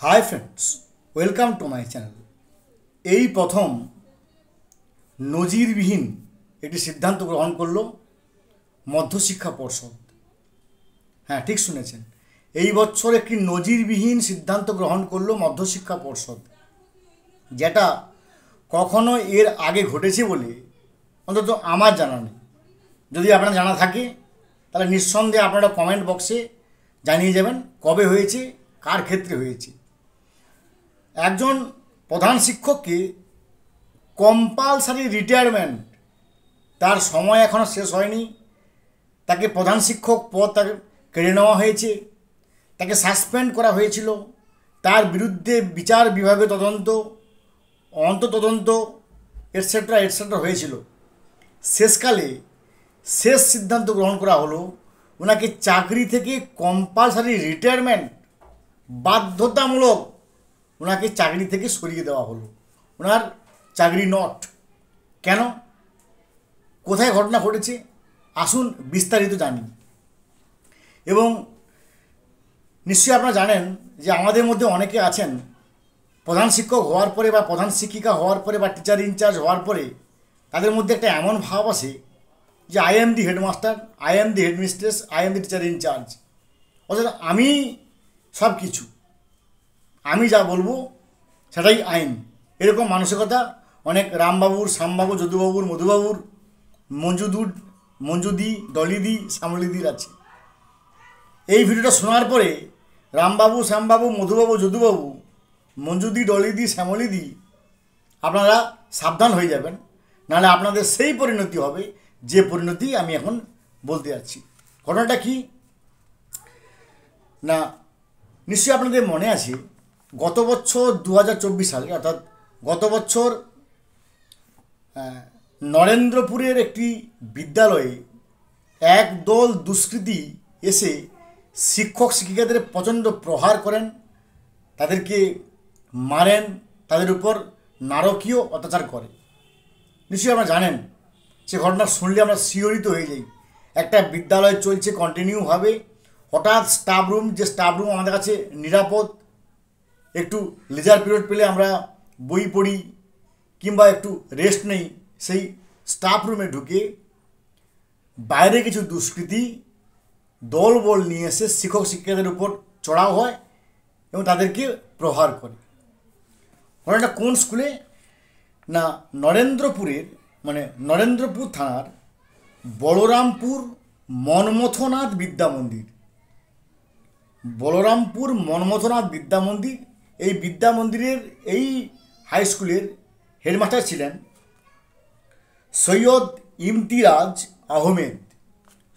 Hi friends, welcome to my channel. এই প্রথম নজিরবিহীন একটি সিদ্ধান্ত গ্রহণ করল মধ্যশিক্ষা পর্ষদ। হ্যাঁ, ঠিক শুনেছেন, এই বছর একটি নজিরবিহীন সিদ্ধান্ত গ্রহণ করলো মধ্যশিক্ষা পর্ষদ, যেটা কখনো এর আগে ঘটেছে বলে অন্তত আমার জানা নেই। যদি আপনার জানা থাকে তাহলে নিঃসন্দেহে আপনারা কমেন্ট বক্সে জানিয়ে যাবেন কবে হয়েছে, কার ক্ষেত্রে হয়েছে। একজন প্রধান শিক্ষককে কম্পালসারি রিটায়ারমেন্ট, তার সময় এখনও শেষ হয়নি, তাকে প্রধান শিক্ষক পদ তাকে কেড়ে নেওয়া হয়েছে, তাকে সাসপেন্ড করা হয়েছিল, তার বিরুদ্ধে বিচার বিভাগে তদন্ত, অন্তঃতদন্ত এটসেট্রা এটসেট্রা হয়েছিল। শেষকালে শেষ সিদ্ধান্ত গ্রহণ করা হলো ওনাকে চাকরি থেকে কম্পালসারি রিটায়ারমেন্ট, বাধ্যতামূলক ওনাকে চাকরি থেকে সরিয়ে দেওয়া হলো। ওনার চাকরি নট। কেন, কোথায় ঘটনা ঘটেছে, আসুন বিস্তারিত জানি। এবং নিশ্চয়ই আপনারা জানেন যে আমাদের মধ্যে অনেকে আছেন প্রধান শিক্ষক হওয়ার পরে বা প্রধান শিক্ষিকা হওয়ার পরে বা টিচার ইনচার্জ হওয়ার পরে তাদের মধ্যে একটা এমন ভাব আসে যে I am the headmaster, I am the headmistress, I am the teacher in charge, অর্থাৎ আমি সব কিছু, আমি যা বলবো সেটাই আইন। এরকম মানসিকতা অনেক রামবাবুর, শ্যামবাবু, যদুবাবুর, মধুবাবুর, মঞ্জুদি, ডলিদি, শ্যামলিদির আছে। এই ভিডিওটা শোনার পরে রামবাবু, শ্যামবাবু, মধুবাবু, যদুবাবু, মঞ্জুদি, ডলিদি, শ্যামলিদি, আপনারা সাবধান হয়ে যাবেন, নাহলে আপনাদের সেই পরিণতি হবে যে পরিণতি আমি এখন বলতে যাচ্ছি। ঘটনাটা কি না, নিশ্চয়ই আপনাদের মনে আছে গত বছর 2024 সালে, অর্থাৎ গত বছর নরেন্দ্রপুরের একটি বিদ্যালয়ে একদল দুষ্কৃতী এসে শিক্ষক শিক্ষিকাদের প্রচণ্ড প্রহার করেন, তাদেরকে মারেন, তাদের উপর নারকীয় অত্যাচার করে। নিশ্চয়ই আপনারা জানেন, সে ঘটনা শুনলে আমরা শিহরিত হয়ে যাই। একটা বিদ্যালয় চলছে কন্টিনিউভাবে, হঠাৎ স্টাফরুম, যে স্টাফরুম আমাদের কাছে নিরাপদ, একটু লেজার পিরিয়ড পেলে আমরা বই পড়ি কিংবা একটু রেস্ট নেই, সেই স্টাফ রুমে ঢুকে বাইরে কিছু দুষ্কৃতী দলবল নিয়ে এসে শিক্ষক শিক্ষিকাদের উপর চড়াও হয় এবং তাদেরকে প্রহার করে। ঘটনাটা কোন স্কুলে না, নরেন্দ্রপুরের নরেন্দ্রপুর থানার বলরামপুর মন্মথনাথ বিদ্যা মন্দির। বলরামপুর মন্মথনাথ বিদ্যা মন্দির, এই বিদ্যা মন্দিরের এই হাই স্কুলের হেডমাস্টার ছিলেন সৈয়দ ইমতিরাজ আহমেদ।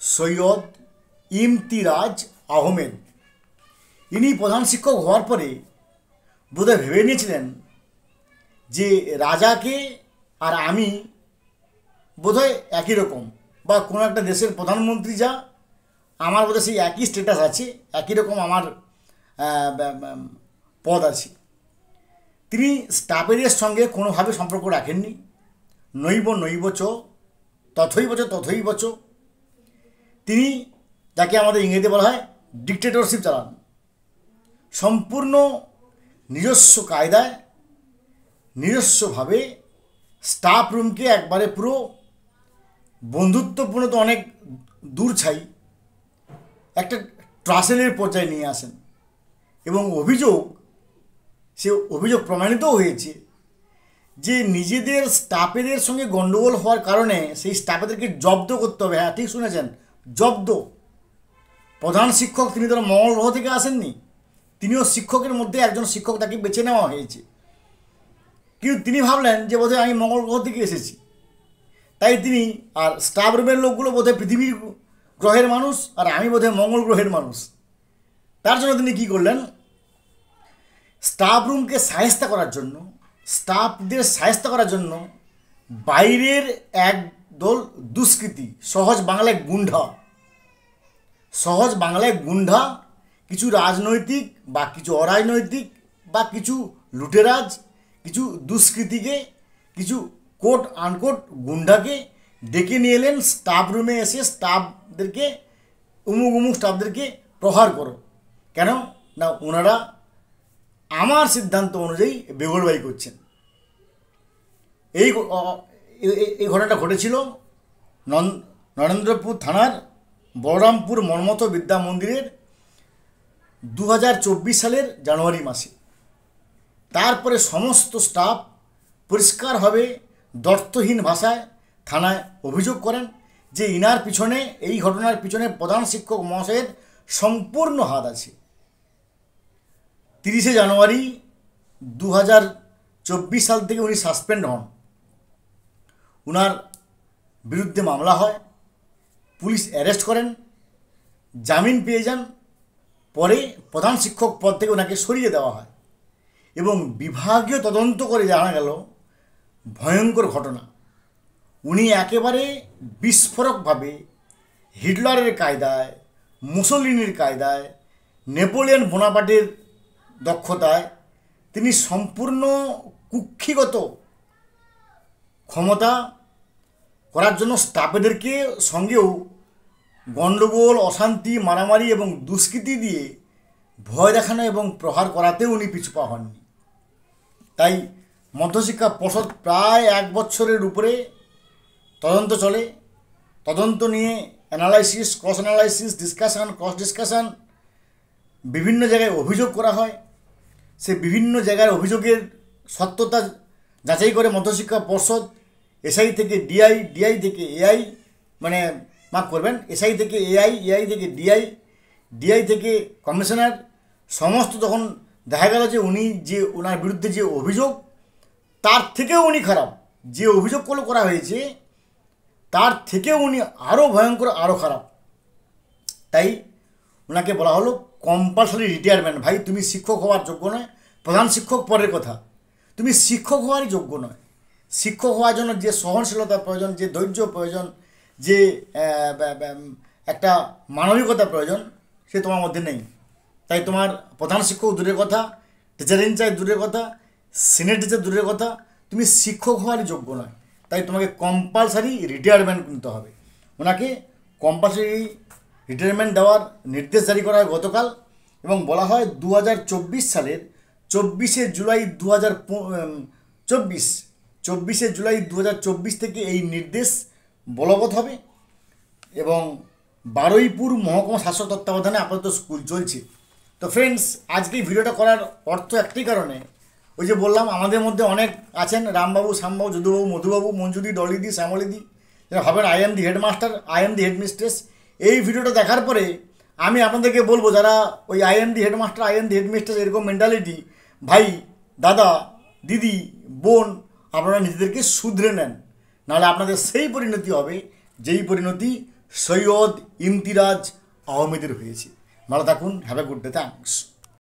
সৈয়দ ইমতিরাজ আহমেদ ইনি প্রধান শিক্ষক হওয়ার পরে বোধহয় ভেবে নিয়েছিলেন যে রাজাকে আর আমি বোধহয় একই রকম, বা কোনো একটা দেশের প্রধানমন্ত্রী যা, আমার বোধহয় সেই একই স্ট্যাটাস আছে, একই রকম আমার পদ আছে। তিনি স্টাফেদের সঙ্গে কোনোভাবে সম্পর্ক রাখেননি। নৈব নৈবচ, তথৈবচ তথৈবচ। তিনি, যাকে আমাদের ইংরেজিতে বলা হয় ডিক্টেটরশিপ, চালান। সম্পূর্ণ নিজস্ব কায়দায়, নিজস্বভাবে স্টাফ রুমকে একবারে পুরো বন্ধুত্বপূর্ণ তো অনেক দূর ছাই, একটা ট্রাসেলের পর্যায়ে নিয়ে আসেন। এবং সে অভিযোগ প্রমাণিতও হয়েছে যে নিজেদের স্টাফেদের সঙ্গে গণ্ডগোল হওয়ার কারণে সেই স্টাফেদেরকে জব্দ করতে হবে। হ্যাঁ, ঠিক শুনেছেন, জব্দ। প্রধান শিক্ষক তিনি তো মঙ্গল গ্রহ থেকে আসেননি, তিনিও শিক্ষকের মধ্যে একজন শিক্ষক, তাকে বেছে নেওয়া হয়েছে। কিন্তু তিনি ভাবলেন যে বোধহয় আমি মঙ্গল গ্রহ থেকে এসেছি, তাই তিনি, আর স্টাফ রুমের লোকগুলো বোধহয় পৃথিবীর গ্রহের মানুষ আর আমি বোধহয় মঙ্গল গ্রহের মানুষ। তার জন্য তিনি কী করলেন, স্টাফ রুমকে সায়স্তা করার জন্য, স্টাফদের সায়স্তা করার জন্য বাইরের একদল দুষ্কৃতী, সহজ বাংলায় গুন্ডা, কিছু রাজনৈতিক বা কিছু অরাজনৈতিক বা কিছু লুটেরাজ, কিছু দুষ্কৃতীকে, কিছু কোট আনকোট গুন্ডাকে ডেকে নিয়ে এলেন স্টাফ রুমে এসে স্টাফদেরকে, উমুক স্টাফদেরকে প্রহার করো। কেন না, ওনারা আমার সিদ্ধান্ত অনুযায়ী বেগরবাই করছেন। এই এই ঘটনাটা ঘটেছিল নরেন্দ্রপুর থানার বলরামপুর মন্মথ বিদ্যা মন্দিরের 2024 সালের জানুয়ারি মাসে। তারপরে সমস্ত স্টাফ পরিষ্কারভাবে দ্ব্যর্থহীন ভাষায় থানায় অভিযোগ করেন যে ইনার পিছনে, এই ঘটনার পিছনে প্রধান শিক্ষক মহাশয়ের সম্পূর্ণ হাত আছে। 30শে জানুয়ারি 2024 সাল থেকে উনি সাসপেন্ড হন। উনার বিরুদ্ধে মামলা হয়, পুলিশ অ্যারেস্ট করেন, জামিন পেয়ে যান। পরে প্রধান শিক্ষক পদ থেকে ওনাকে সরিয়ে দেওয়া হয় এবং বিভাগীয় তদন্ত করে জানা গেল ভয়ঙ্কর ঘটনা। উনি একেবারে বিস্ফোরকভাবে হিটলারের কায়দায়, মুসোলিনির কায়দায়, নেপোলিয়ন বোনাপার্টের দক্ষতায় তিনি সম্পূর্ণ কুক্ষিগত ক্ষমতা করার জন্য স্টাফেদেরকে সঙ্গেও গণ্ডগোল, অশান্তি, মারামারি এবং দুষ্কৃতি দিয়ে ভয় দেখানো এবং প্রহার করাতেও উনি পিছুপা হননি। তাই মধ্যশিক্ষা পর্ষদ প্রায় 1 বছরের উপরে তদন্ত চলে। তদন্ত নিয়ে analysis, cross analysis, discussion, cross discussion, বিভিন্ন জায়গায় অভিযোগ করা হয়। সে বিভিন্ন জায়গার অভিযোগের সত্যতা যাচাই করে মধ্যশিক্ষা পর্ষদ এসআই থেকে ডিআই, ডিআই থেকে এআই, মানে মাফ করবেন, এসআই থেকে এআই, এআই থেকে ডিআই, ডিআই থেকে কমিশনার, সমস্ত তখন দেখা গেল যে উনি যে ওনার বিরুদ্ধে যে অভিযোগ তার থেকেও উনি খারাপ, যে অভিযোগগুলো করা হয়েছে তার থেকেও উনি আরও ভয়ঙ্কর, আরও খারাপ। তাই ওনাকে বলা হলো কম্পালসারি রিটায়ারমেন্ট। ভাই, তুমি শিক্ষক হওয়ার যোগ্য নয়। প্রধান শিক্ষক পরের কথা, তুমি শিক্ষক হওয়ারই যোগ্য নয়। শিক্ষক হওয়ার জন্য যে সহনশীলতা প্রয়োজন, যে ধৈর্য প্রয়োজন, যে একটা মানবিকতা প্রয়োজন, সে তোমার মধ্যে নেই। তাই তোমার প্রধান শিক্ষক দূরের কথা, টিচার ইনচার্জ দূরের কথা, সিনিয়র টিচার দূরের কথা, তুমি শিক্ষক হওয়ারই যোগ্য নয়। তাই তোমাকে কম্পালসারি রিটায়ারমেন্ট নিতে হবে। ওনাকে কম্পালসারি রিটায়ারমেন্ট দেওয়ার নির্দেশ জারি করা হয় গতকাল এবং বলা হয় 2024 সালের 24শে জুলাই 2024 থেকে এই নির্দেশ বলবৎ হবে এবং বারুইপুর মহকুমা শাসক তত্ত্বাবধানে আপাতত স্কুল চলছে। তো ফ্রেন্ডস, আজকে এই ভিডিওটা করার অর্থ একটাই কারণে, ওই যে বললাম আমাদের মধ্যে অনেক আছেন, রামবাবু, শ্যামবাবু, যদুবাবু, মধুবাবু, মঞ্জুদি, ডলিদি, শ্যামলিদি, যারা ভাবেন I am the headmaster, I am the headmistress. এই ভিডিওটা দেখার পরে আমি আপনাদেরকে বলবো, যারা ওই I am the headmaster, I am the headmistress এরকম মেন্টালিটি, ভাই, দাদা, দিদি, বোন, আপনারা নিজেদেরকে শুধরে নেন, নাহলে আপনাদের সেই পরিণতি হবে যেই পরিণতি সৈয়দ ইমতিরাজ আহমেদের হয়েছে। ভালো থাকুন, have a good day, thanks.